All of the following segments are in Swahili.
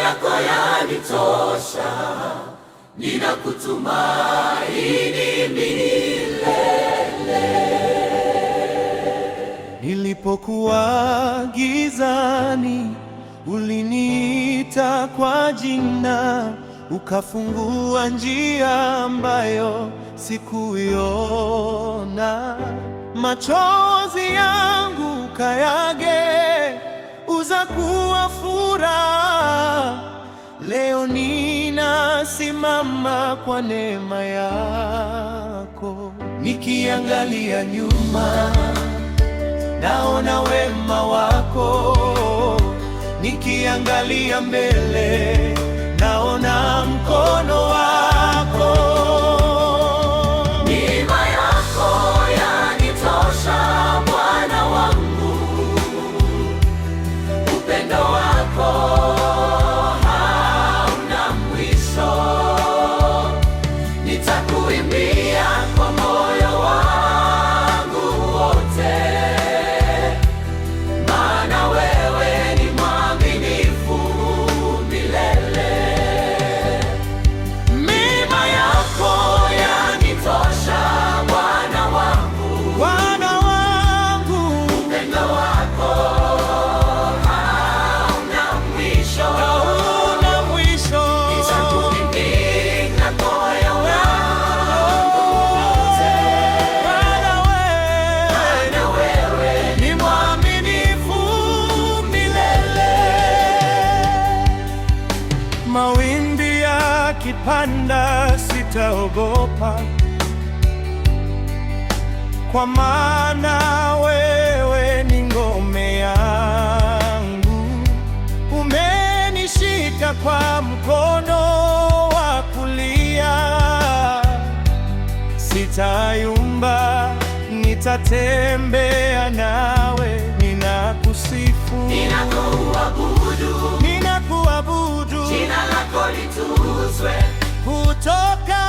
yako yanitosha, ninakutumaini milele. Nilipokuwa gizani, uliniita kwa jina, ukafungua njia ambayo sikuiona. Machozi yangu ukayageuza kuwa furaha. Leo ninasimama kwa neema yako. Nikiangalia nyuma, naona wema wako. Nikiangalia mbele, naona mkono wako. Neema yako yanitosha, Bwana wangu. Upendo wako hauna mwisho. Nitakuimbia kwa moyo wangu wote, maana wewe ni mwaminifu milele. Neema yako yanitosha, Bwana wangu. Bwana wangu, Upendo wako hauna mwisho. hauna mwisho. Nitakuimbia moyo wangu wote, Bwana maana wewe ni mwaminifu milele. Mawimbi yakipanda, sitaogopa, kwa maana wewe ni ngome yangu. Umenishika kwa mkono wa kulia, sitayumba, nitatembea nawe. Ninakusifu, ninakuabudu, ninakuabudu, jina lako litukuzwe. kutoka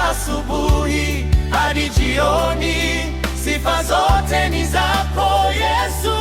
asubuhi hadi jioni, sifa zote ni zako Yesu.